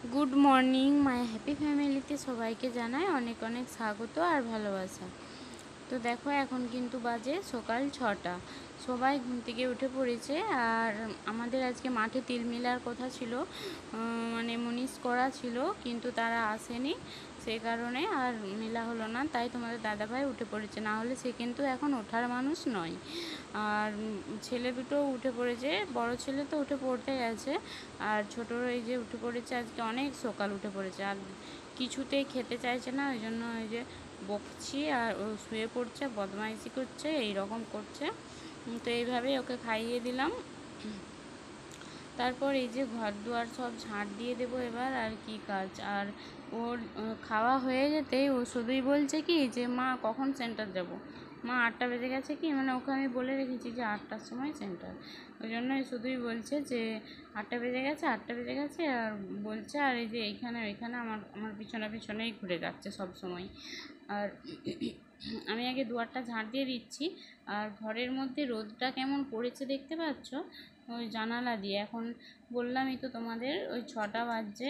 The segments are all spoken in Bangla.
গুড মর্নিং মাই হ্যাপি ফ্যামিলিতে সবাইকে জানাই অনেক অনেক স্বাগত আর ভালোবাসা। তো দেখো এখন কিন্তু বাজে সকাল 6টা, সবাই ঘুম থেকে উঠে পড়েছে। আর আমাদের আজকে মাঠে তিল মেলার কথা ছিল, মানে মুনিশ করা ছিল, কিন্তু তারা আসেনি, সেই কারণে আর মেলা হলো না। তাই তোমাদের দাদাভাই উঠে পড়েছে, না হলে সে কিন্তু এখন ওঠার মানুষ নয়। আর ছেলে দুটো উঠে পড়েছে, বড় ছেলে তো উঠে পড়তে গেছে, আর ছোটোর এই যে উঠে পড়েছে, আজকে অনেক সকাল উঠে পড়েছে, আর কিছুতেই খেতে চাইছে না, ওই জন্য ওই যে বকছি, আর ও শুয়ে পড়ছে, বদমাইশি করছে, এই রকম করছে। তো এইভাবেই ওকে খাইয়ে দিলাম। তারপর এই যে ঘর দুয়ার সব ঝাঁট দিয়ে দেবো এবার, আর কি কাজ। আর ওর খাওয়া হয়ে যেতেই ও শুধুই বলছে কি যে মা কখন সেন্টার যাব, মা 8টা বেজে গেছে কি, মানে ওকে আমি বলে রেখেছি যে 8টার সময় সেন্টার, ওই জন্যই শুধুই বলছে যে 8টা বেজে গেছে, 8টা বেজে গেছে, আর বলছে। আর এই যে এইখানে ওইখানে আমার আমার পিছনে পিছনেই ঘুরে যাচ্ছে সব সময়। আর আমি আগে দুয়ারটা ঝাঁট দিয়ে দিচ্ছি। আর ঘরের মধ্যে রোদটা কেমন পড়েছে দেখতে পাচ্ছ, ওই জানালা দিয়ে। এখন বললামই তো তোমাদের, ওই 6টা বাজছে,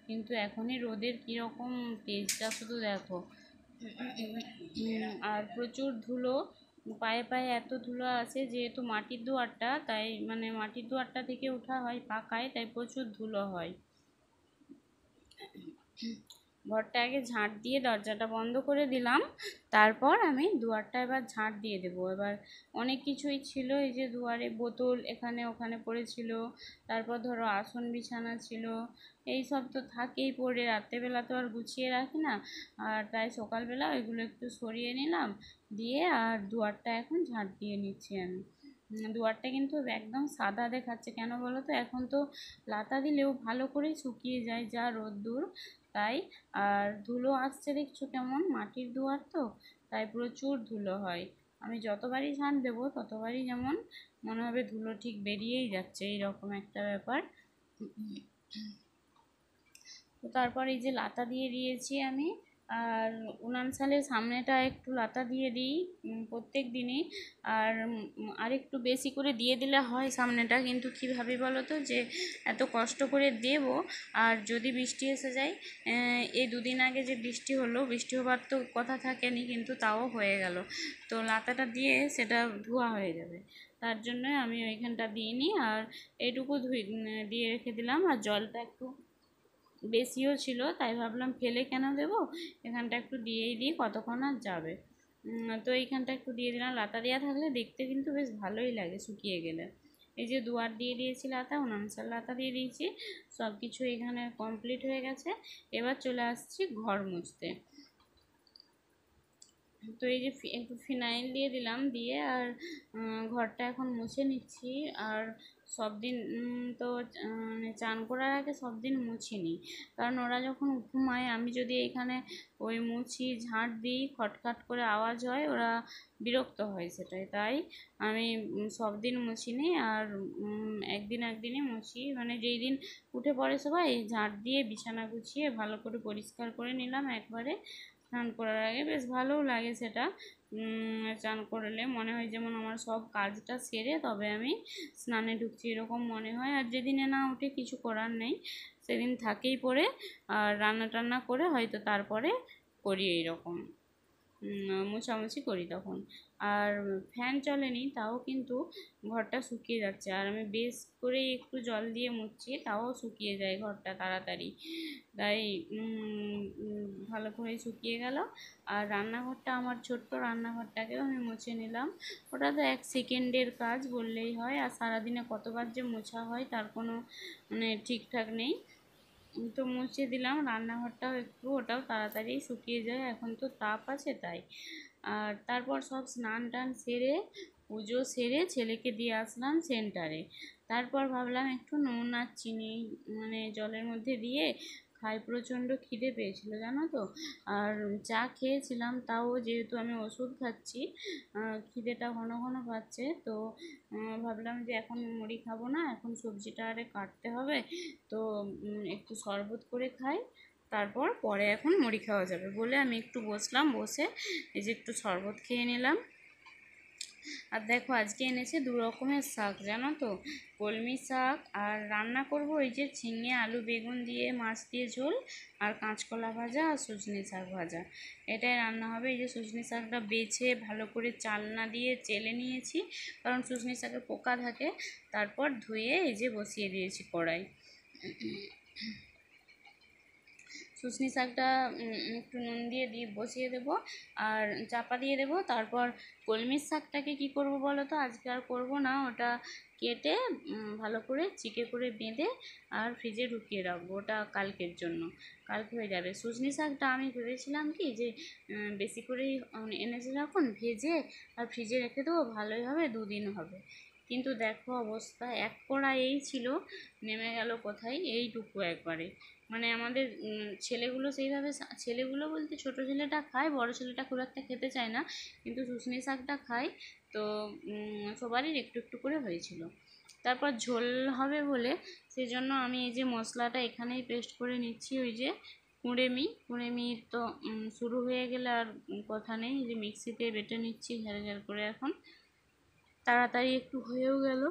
কিন্তু এখনই রোদের কীরকম তেজটা শুধু দেখো। আর প্রচুর ধুলো, পায়ে পায়ে এত ধুলো আছে, যেহেতু মাটির দুয়ারটা, তাই মানে মাটির দুয়ারটা থেকে ওঠা হয় পাকায়, তাই প্রচুর ধুলো হয়। ঘরটা আগে ঝাঁট দিয়ে দরজাটা বন্ধ করে দিলাম, তারপর আমি দুয়ারটা এবার ঝাঁট দিয়ে দেবো। এবার অনেক কিছুই ছিল, এই যে দুয়ারে বোতল এখানে ওখানে পড়েছিল, তারপর ধরো আসন বিছানা ছিল, এই সব তো থাকেই পড়ে, রাত্রেবেলা তো আর গুছিয়ে রাখি না। আর তাই সকালবেলা ওইগুলো একটু সরিয়ে নিলাম, দিয়ে আর দুয়ারটা এখন ঝাঁট দিয়ে নিচ্ছি আমি। দুয়ারটা কিন্তু একদম সাদা দেখাচ্ছে, কেন বলো তো, এখন তো লাতা দিলেও ভালো করেই শুকিয়ে যায়, যা রোদ্দুর, তাই। আর ধুলো আসছে দেখছো কেমন, মাটির দুয়ার তো, তাই প্রচুর ধুলো হয়। আমি যতবারই ঝাঁট দেবো ততবারই যেমন মনে হবে ধুলো ঠিক বেরিয়েই যাচ্ছে, এইরকম একটা ব্যাপার। তো তারপর এই যে লাতা দিয়ে দিয়েছি আমি। আর উনান সালের সামনেটা একটু লাতা দিয়ে দিই প্রত্যেক দিনই। আর আরেকটু বেশি করে দিয়ে দিলে হয় সামনেটা, কিন্তু কী ভাবি বলো তো, যে এত কষ্ট করে দেব, আর যদি বৃষ্টি এসে যায়। এই দুদিন আগে যে বৃষ্টি হলো, বৃষ্টি হবার তো কথা থাকেনি, কিন্তু তাও হয়ে গেল, তো লাতাটা দিয়ে সেটা ধোয়া হয়ে যাবে, তার জন্য আমি ওইখানটা দিইনি। আর এইটুকু দিয়ে রেখে দিলাম। আর জলটা একটু বেশিও ছিল, তাই ভাবলাম ফেলে কেন দেবো, এখানটা একটু দিয়েই দিই, কতক্ষণ আর যাবে। তো এইখানটা একটু দিয়ে দিলাম, লাতা দেওয়া থাকলে দেখতে কিন্তু বেশ ভালোই লাগে শুকিয়ে গেলে। এই যে দুয়ার দিয়ে দিয়েছি লাতা, উনানসার লাতা দিয়ে দিয়েছি, সব কিছু এখানে কমপ্লিট হয়ে গেছে। এবার চলে আসছি ঘর মুছতে। তো এই যে একটু ফিনাইল দিয়ে দিলাম, দিয়ে আর ঘরটা এখন মুছে নিচ্ছি। আর সব দিন তো মানে চান করার আগে সব দিন মুছিনি, কারণ ওরা যখন ঘুমায়, আমি যদি এখানে ওই মুছি ঝাঁট দিই, খটখট করে আওয়াজ হয়, ওরা বিরক্ত হয় সেটাই, তাই আমি সব দিন মুছিনি। আর একদিন একদিনই মুছি, মানে যেই দিন উঠে পড়ে সবাই, ঝাঁট দিয়ে বিছানা গুছিয়ে ভালো করে পরিষ্কার করে নিলাম একবারে। স্নান করার আগে বেশ ভালোও লাগে সেটা। স্নান করলে মনে হয় যেমন আমার সব কাজটা সেরে তবে আমি স্নানে ঢুকছি, এরকম মনে হয়। আর যেদিনে না উঠে কিছু করার নেই, সেদিন থাকেই পড়ে, আর রান্না টান্না করে হয়তো তারপরে করি এইরকম, মোছামুছি করি তখন। আর ফ্যান চলেনি, তাও কিন্তু ঘরটা শুকিয়ে যাচ্ছে, আর আমি বেশ করে একটু জল দিয়ে মুছছি, তাও শুকিয়ে যায় ঘরটা তাড়াতাড়ি, তাই ভালো করে শুকিয়ে গেল। আর রান্নাঘরটা, আমার ছোট্ট রান্নাঘরটাকেও আমি মুছে নিলাম। ওটা তো 1 সেকেন্ডের কাজ বললেই হয়, আর সারাদিনে কতবার যে মোছা হয় তার কোনো মানে ঠিকঠাক নেই। তো মুছে দিলাম রান্নাঘরটাও একটু, ওটাও তাড়াতাড়ি শুকিয়ে যায়, এখন তো তাপ আছে তাই। আর তারপর সব স্নান টান সেরে, পুজো সেরে ছেলেকে দিয়ে আসলাম সেন্টারে। তারপর ভাবলাম একটু নুন আর চিনি মানে জলের মধ্যে দিয়ে খাই, প্রচণ্ড খিদে পেয়েছিল জানো তো। আর চা খেয়েছিলাম, তাও যেহেতু আমি ওষুধ খাচ্ছি, খিদেটা ঘন ঘন পাচ্ছে, তো ভাবলাম যে এখন মুড়ি খাবো না, এখন সবজিটা আরে কাটতে হবে, তো একটু শরবত করে খাই, তারপর পরে এখন মুড়ি খাওয়া যাবে বলে আমি একটু বসলাম, বসে এই যে একটু শরবত খেয়ে নিলাম। আর দেখো আজকে এনেছে 2 রকমের শাক, জানো তো, কলমি শাক, আর রান্না করব ওই যে ঝিঙে আলু বেগুন দিয়ে মাছ দিয়ে ঝোল, আর কাঁচকলা ভাজা আর সজনে শাক ভাজা, এটাই রান্না হবে। এই যে সজনে শাকটা বেছে ভালো করে চালনা দিয়ে চেলে নিয়েছি, কারণ সজনে শাকে পোকা থাকে। তারপর ধুয়ে এই যে বসিয়ে দিয়েছি কড়াই। শুশনি শাকটা একটু নুন দিয়ে বসিয়ে দেবো আর চাপা দিয়ে দেবো। তারপর কলমির শাকটাকে কি করব বলো তো, আজকে আর করবো না, ওটা কেটে ভালো করে চিকে করে বেঁধে আর ফ্রিজে ঢুকিয়ে রাখবো, ওটা কালকের জন্য, কালকে হয়ে যাবে। শুশনি শাকটা আমি ভেবেছিলাম কি যে বেশি করেই এনেছে যখন ভেজে আর ফ্রিজে রেখে দেবো, ভালোই হবে, 2 দিন হবে। কিন্তু দেখো অবস্থা, এক কড়া এই ছিল, নেমে গেল কোথায়, এইটুকু একবারে। মানে আমাদের ছেলেগুলো সেইভাবে, ছেলেগুলো বলতে ছোটো ছেলেটা খায়, বড় ছেলেটা খুব একটা খেতে চায় না, কিন্তু শুশনি শাকটা খায়। তো সবারই একটু একটু করে হয়েছিল। তারপর ঝোল হবে বলে সেই জন্য আমি এই যে মশলাটা এখানেই পেস্ট করে নিচ্ছি। ওই যে কুঁড়েমি তো শুরু হয়ে গেলে আর কথা নেই, এই যে মিক্সিতে বেটে নিচ্ছি ঝাল ঝাল করে, এখন তাড়াতাড়ি একটু হয়েও গেল।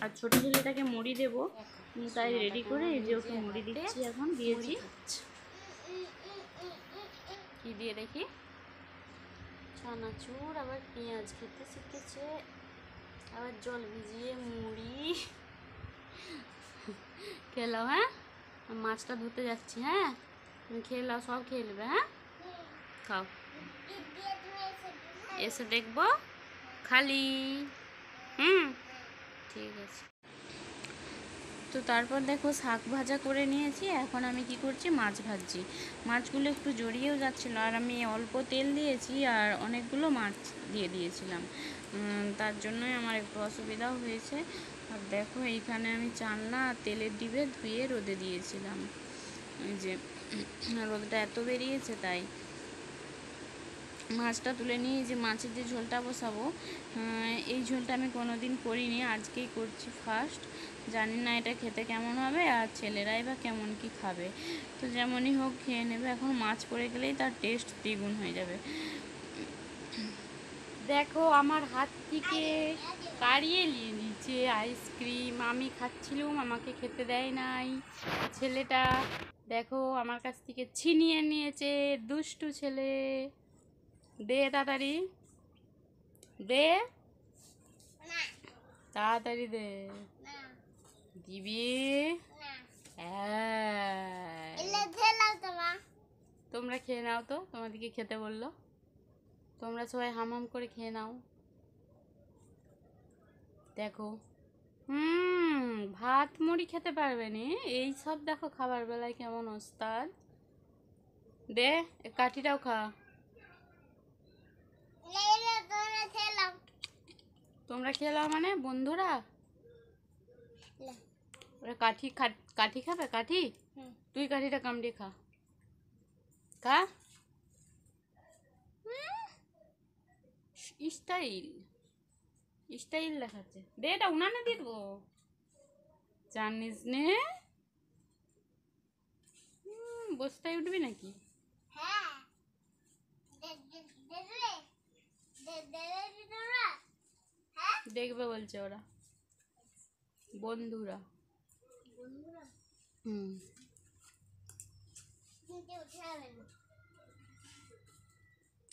আর ছোটো ছেলেটাকে মুড়ি দেবো, তাই রেডি করে এই যে ওকে মুড়ি দিচ্ছি, এখন দিয়েছি। কি দিয়ে দেখি, চানাচুর, আবার পেঁয়াজ খেতে শিখেছে, আবার জল ভিজিয়ে মুড়ি খেলাও। হ্যাঁ, মাছটা ধুতে যাচ্ছি, হ্যাঁ তুমি খেয়ে নাও, সব খেয়ে নেবে, হ্যাঁ খাও, এসে দেখবো খালি। ঠিক আছে। তো তারপর দেখো শাক ভাজা করে নিয়েছি, এখন আমি কি করছি, মাছ ভাজছি। মাছগুলো একটু জড়িয়েও যাচ্ছিলো, আর আমি অল্প তেল দিয়েছি আর অনেকগুলো মাছ দিয়ে দিয়েছিলাম, তার জন্যই আমার একটু অসুবিধাও হয়েছে। আর দেখো এইখানে আমি চালনা আর তেলের ডিবে ধুয়ে রোদে দিয়েছিলাম, এই যে রোদটা এত বেরিয়েছে তাই। মাছটা তুলে নিয়ে যে মাছের যে ঝোলটা বসাবো, এই ঝোলটা আমি কোনো দিন করিনি, আজকেই করছি ফার্স্ট। জানি না এটা খেতে কেমন হবে, আর ছেলেরাই বা কেমন কি খাবে, তো যেমনই হোক খেয়ে নেবে। এখন মাছ পড়ে গেলেই তার টেস্ট দ্বিগুণ হয়ে যাবে। দেখো আমার হাত থেকে কাড়িয়ে নিয়ে নিচ্ছে আইসক্রিম, আমি খাচ্ছিলাম, আমাকে খেতে দেয় নাই ছেলেটা। দেখো আমার কাছ থেকে ছিনিয়ে নিয়েছে, দুষ্টু ছেলে। দে তাড়াতাড়ি দে, তাড়াতাড়ি দে, দিবি? তোমরা খেয়ে নাও তো, তোমাদেরকে খেতে বললো, তোমরা সবাই হাম করে খেয়ে নাও। দেখো ভাত মুড়ি খেতে পারবে নি, এই সব দেখো খাবার বেলায় কেমন ওস্তাদ। দে কাঠিটাও খা। তোমরা খেলাও মানে বন্ধুরা, ওরা কাঠি খাবে, কাঠি, তুই কাঠিটা কামড়ে খা, খা। স্টাইল স্টাইল দেখাচ্ছে, দে এটা উনানে দিয়ে দেবো, জানিস নে বস্তায় উঠবি নাকি? দেখবে বলছে ওরা, বন্ধুরা।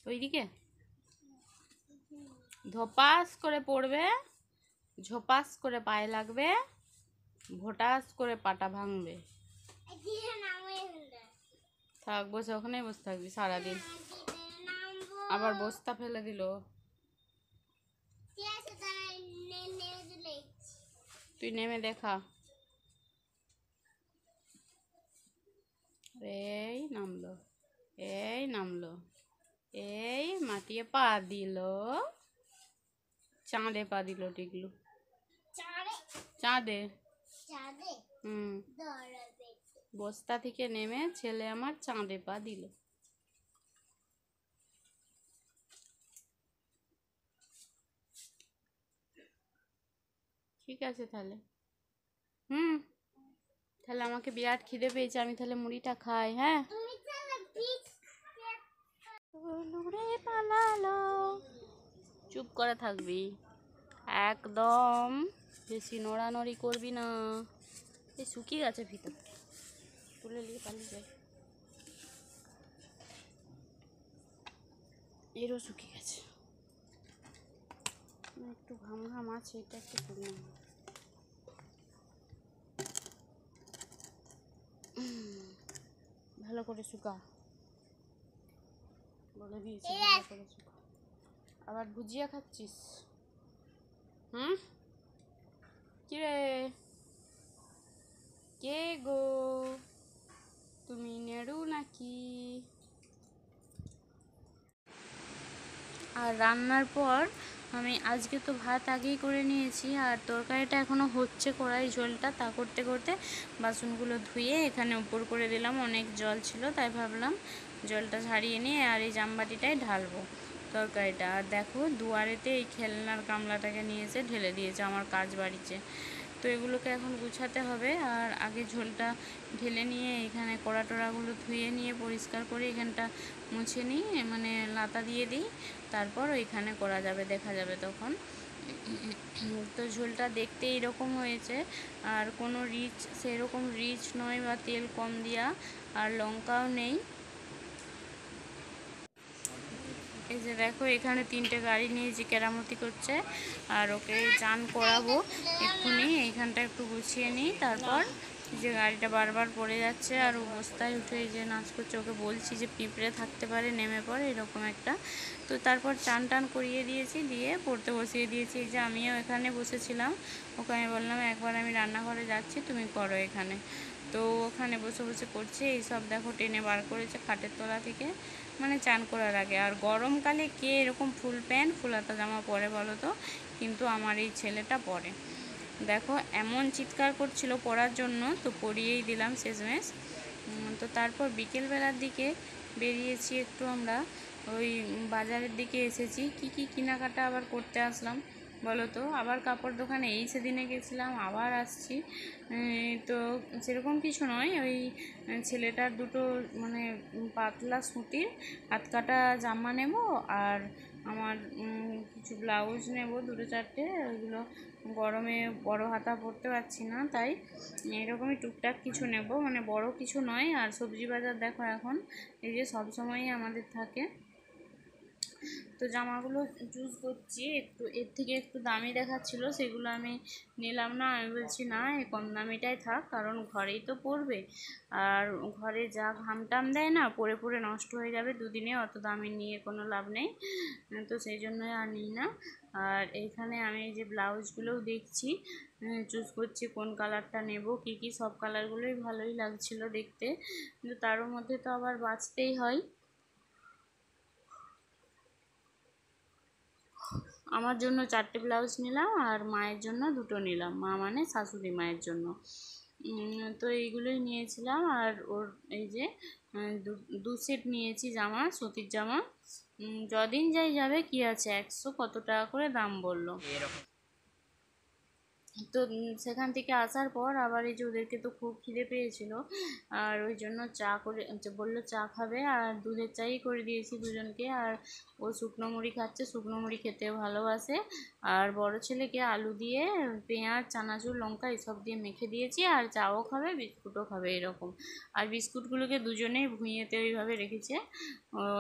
ওইদিকে ধপাস করে পড়বে, ঝপাস করে পায়ে লাগবে, ভোটাস করে পাটা ভাঙবে। থাক বসে, ওখানেই বসে থাকবি সারাদিন। আবার বস্তা ফেলে দিল, তুই নেমে দেখা। এই নামলো, এই নামলো, এই মাটিয়ে পা দিল, চাঁদে পা দিল, টিকলু চাঁদে। বস্তা থেকে নেমে ছেলে আমার চাঁদে পা দিল। ঠিক আছে তাহলে, তাহলে আমাকে বিরাট খিদে পেয়েছে, আমি তাহলে মুড়িটা খাই। হ্যাঁ উড়ে পালালো। চুপ করে থাকবি, একদম বেশি নড়ানড়ি করবি না। এই শুকিয়ে গেছে ভিতর, তুলে নিয়ে পালিয়ে যায়। এরও শুকিয়ে গেছে, একটু ঘাম ঘাম আছে, এটা একটু শুকনো। ভালো করে শুকা, বলে দিয়েছি ভালো করে শুকা। আবার ভুজিয়া খাচ্ছিস? কি রে, কে গো তুমি, নেড়ু নাকি? আর রান্নার পর আমি আজকে তো ভাত আগেই করে নিয়েছি, আর তরকারিটা এখনও হচ্ছে, কড়াই ঝোলটা তা করতে করতে বাসনগুলো ধুয়ে এখানে উপর করে দিলাম। অনেক জল ছিল, তাই ভাবলাম জলটা ঝাড়িয়ে নিয়ে আর এই জামবাটিটাই ঢালবো তরকারিটা। আর দেখো দুয়ারেতে এই খেলনার গামলাটাকে নিয়ে এসে ঢেলে দিয়েছে আমার কাজ বাড়িতে। তো এগুলোকে এখন গুছাতে হবে, আর আগে ঝোলটা ঢেলে নিয়ে এখানে কড়া টড়াগুলো ধুয়ে নিয়ে পরিষ্কার করে এখানটা মুছে নিই, মানে লাতা দিয়ে দিই, তারপর ওইখানে করা যাবে, দেখা যাবে তখন। তো ঝোলটা দেখতে এরকম হয়েছে, আর কোনো রিচ সেরকম রিচ নয় বা তেল কম দেওয়া, আর লঙ্কাও নেই। এই যে দেখো এখানে 3টে গাড়ি নিয়েছি, কেরামতি করছে, আর ওকে চান করাবো এক্ষুনি। এইখানটা একটু গুছিয়ে নিই, তারপর যে গাড়িটা বারবার পড়ে যাচ্ছে আর অবস্থায় উঠে যে নাচ করছে, ওকে বলছি যে পিঁপড়ে থাকতে পারে, নেমে পড়ে, এরকম একটা। তো তারপর চান টান করিয়ে দিয়েছি, দিয়ে পড়তে বসিয়ে দিয়েছি। যে আমিও এখানে বসেছিলাম, ওকে আমি বললাম একবার আমি রান্নাঘরে যাচ্ছি, তুমি করো এখানে। তো ওখানে বসে বসে করছে। এইসব দেখো টেনে বার করেছে খাটের তলা থেকে, মানে চান করার আগে। আর গরমকালে কে এরকম ফুল প্যান্ট ফুলাতা জামা পরে বলো তো, কিন্তু আমার এই ছেলেটা পরে। দেখো এমন চিৎকার করছিল পরার জন্য, তো পরিয়েই দিলাম শেষমেশ। তো তারপর বিকেলবেলার দিকে বেরিয়েছি একটু আমরা, ওই বাজারের দিকে এসেছি। কি কেনাকাটা আবার করতে আসলাম বলো তো, আবার কাপড় দোকানে এই সেদিনে গেছিলাম, আবার আসছি। তো সেরকম কিছু নয়, ওই ছেলেটার দুটো মানে পাতলা সুতির হাত কাটা জামা নেব, আর আমার কিছু ব্লাউজ নেব 2-4টে। ওইগুলো গরমে বড় হাতা পরতে পারছি না, তাই এরকমই টুকটাক কিছু নেব, মানে বড় কিছু নয়। আর সবজি বাজার দেখো এখন এই যে সবসময়ই আমাদের থাকে। তো জামাগুলো চুজ করছি, একটু এর থেকে একটু দামি দেখাচ্ছিলো, সেগুলো আমি নিলাম না। আমি বলছি না, এই কম দামিটাই থাক, কারণ ঘরেই তো পরবে, আর ঘরে যা ঘাম টাম দেয় না, পরে পরে নষ্ট হয়ে যাবে দুদিনে, অত দামি নিয়ে কোনো লাভ নেই। তো সেই জন্যই আর নিই না। আর এইখানে আমি এই যে ব্লাউজগুলোও দেখছি, চুজ করছি কোন কালারটা নেব। কি সব কালারগুলোই ভালোই লাগছিল দেখতে, কিন্তু তারও মধ্যে তো আবার বাছতেই হয়। আমার জন্য 4টে ব্লাউজ নিলাম, আর মায়ের জন্য 2টো নিলাম, মা মানে শাশুড়ি মায়ের জন্য। তো এইগুলোই নিয়েছিলাম। আর ওর এই যে 2 সেট নিয়েছি জামা, সুতির জামা। যদিন যাই যাবে, কি আছে 100 কত টাকা করে দাম বললো। তো সেখান থেকে আসার পর আবার এই যে ওদেরকে তো খুব খিদে পেয়েছিল, আর ওই জন্য চা করে বললো চা খাবে, আর দুধের চাই করে দিয়েছি দুজনকে। আর ও শুকনো মুড়ি খাচ্ছে, শুকনো মুড়ি খেতে ভালোবাসে। আর বড় ছেলেকে আলু দিয়ে পেঁয়াজ চানাচুর লঙ্কা এসব দিয়ে মেখে দিয়েছি, আর চাও খাবে বিস্কুটও খাবে এরকম। আর বিস্কুটগুলোকে দুজনেই ভুঁইয়েতে ওইভাবে রেখেছে,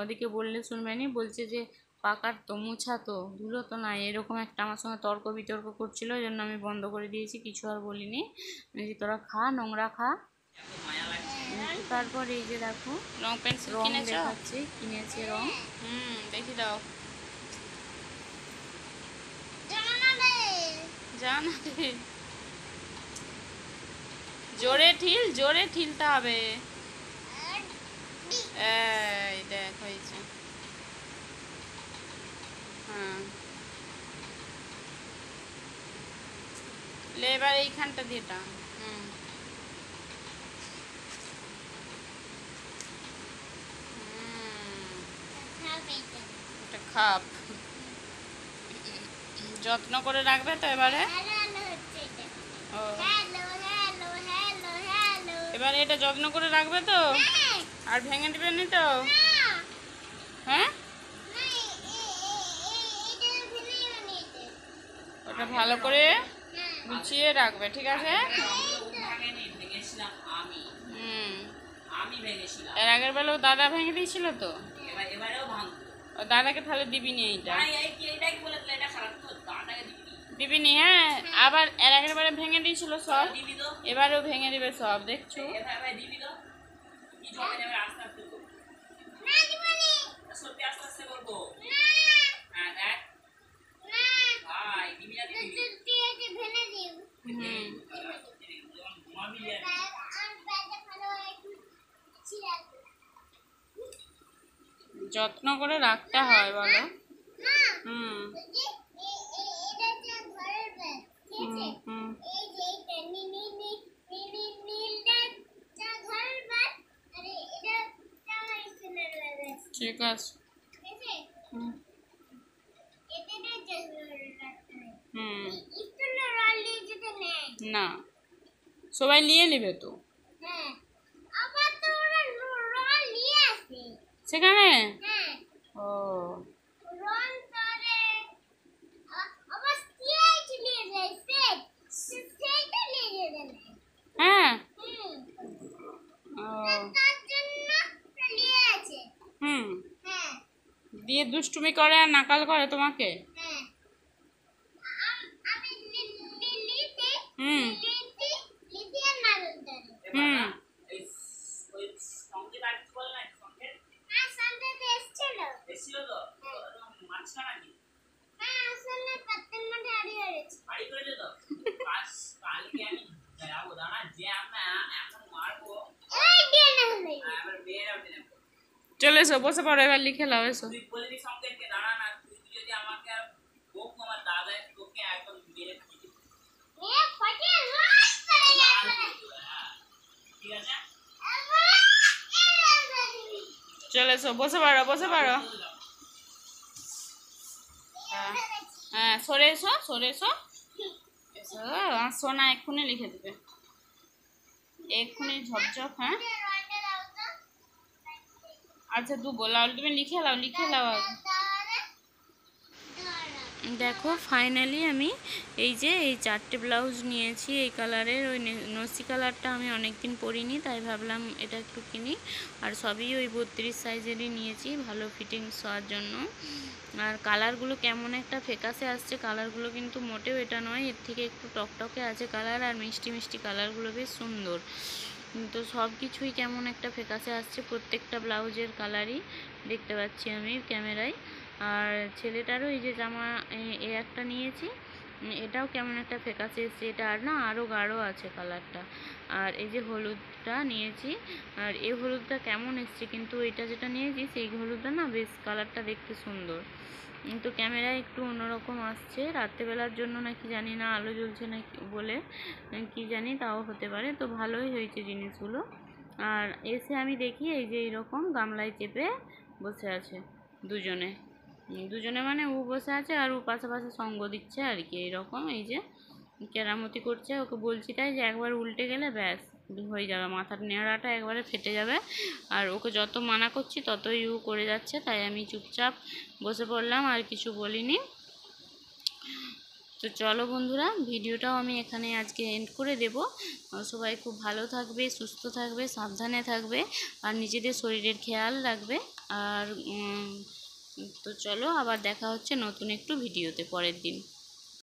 ওদিকে বললে শুনবে নি, বলছে যে পাকার তো, মুছা তো, ধুলো তো নাই, এরকম একটা আমার সঙ্গে তর্ক বিতর্ক করছিল। ওই জন্য আমি বন্ধ করে দিয়েছি, কিছু আর বলিনি, যে তোরা খা, নোংরা খা। তারপর এই যে দেখো রং পেন্সিল দেখাচ্ছে, কিনেছে রং। দেখি দাও, জানা রে, জোরে ঠিলতে হবে। এই দেখ হয়েছে, হ্যাঁ। এবার এইখানটা দিয়ে টান, এটা খাপ, যত্ন করে রাখবে তো এবারে। ও এবারে এটা যত্ন করে রাখবে তো, আর ভেঙে দিবে নি তো। হ্যাঁ, ওটা ভালো করে গুছিয়ে রাখবে, ঠিক আছে? এর আগের বেলাও দাদা ভেঙে দিয়েছিল তো, ও দাদাকে তাহলে দিবি নি এইটা, দিবি নি। হ্যাঁ, আবার এর আগের বারে ভেঙে দিয়েছিল সব, এবারেও ভেঙে দিবে সব, দেখছো? যত্ন করে রাখতে হয় বলো। হুম ঠিক আছে। না, সবাই নিয়ে নেবে তো সেখানে। ও হ্যাঁ, ও হুম, দিয়ে দুষ্টুমি করে আর নাকাল করে তোমাকে। হুম হুম চলে এসো, বসে পড়ো, এবার লিখে লাও, এসো। চলে এসো, বসে পড়ো, বসে পড়ো। হ্যাঁ, সরে এসো, সরে এসো, এসো। আর সোনা এক্ষুনি লিখে দেবে, এক্ষুনি ঝপঝপ। হ্যাঁ, আচ্ছা দুবো লাও, তুমি লিখে লাও, লিখে লাও আগে। দেখো ফাইনালি আমি এই যে এই 4টে ব্লাউজ নিয়েছি এই কালারের, ওই নসি কালারটা আমি অনেক দিন পরিনি, তাই ভাবলাম এটা একটু কিনি। আর সবই ওই 32 সাইজেরই নিয়েছি, ভালো ফিটিংস হওয়ার জন্য। আর কালারগুলো কেমন একটা ফেকাসে আসছে, কালারগুলো কিন্তু মোটেও এটা নয়, এর থেকে একটু টকটকে আছে কালার, আর মিষ্টি মিষ্টি কালারগুলো বেশ সুন্দর। তো সব কিছুই কেমন একটা ফেকাসে আসছে, প্রত্যেকটা ব্লাউজের কালারই দেখতে পাচ্ছি আমি ক্যামেরায়। আর ছেলেটারও এই যে জামা এ একটা নিয়েছি, এটাও কেমন একটা ফেকাসে এসছে, এটা আর না আরও গাঢ় আছে কালারটা। আর এই যে হলুদটা নিয়েছি, আর এই হলুদটা কেমন এসছে, কিন্তু এটা যেটা নিয়েছি সেই হলুদটা না বেশ কালারটা দেখতে সুন্দর, কিন্তু ক্যামেরায় একটু অন্যরকম আসছে, রাত্রেবেলার জন্য নাকি জানি না, আলো জ্বলছে না বলে কি জানি, তাও হতে পারে। তো ভালোই হয়েছে জিনিসগুলো। আর এসে আমি দেখি এই যে এইরকম গামলায় চেপে বসে আছে দুজনে, দুজনে মানে ও বসে আছে আর ও পাশাপাশি সঙ্গ দিচ্ছে আর কি, এইরকম এই যে কেরামতি করছে। ওকে বলছি তাই যে একবার উল্টে গেলে ব্যাস হয়ে যাবে, মাথার নেড়াটা একবারে ফেটে যাবে। আর ওকে যত মানা করছি ততই ও করে যাচ্ছে, তাই আমি চুপচাপ বসে পড়লাম, আর কিছু বলিনি। তো চলো বন্ধুরা, ভিডিওটাও আমি এখানে আজকে এন্ড করে দেব। সবাই খুব ভালো থাকবে, সুস্থ থাকবে, সাবধানে থাকবে, আর নিজেদের শরীরের খেয়াল রাখবে। আর তো চলো, আবার দেখা হচ্ছে নতুন একটু ভিডিওতে পরের দিন।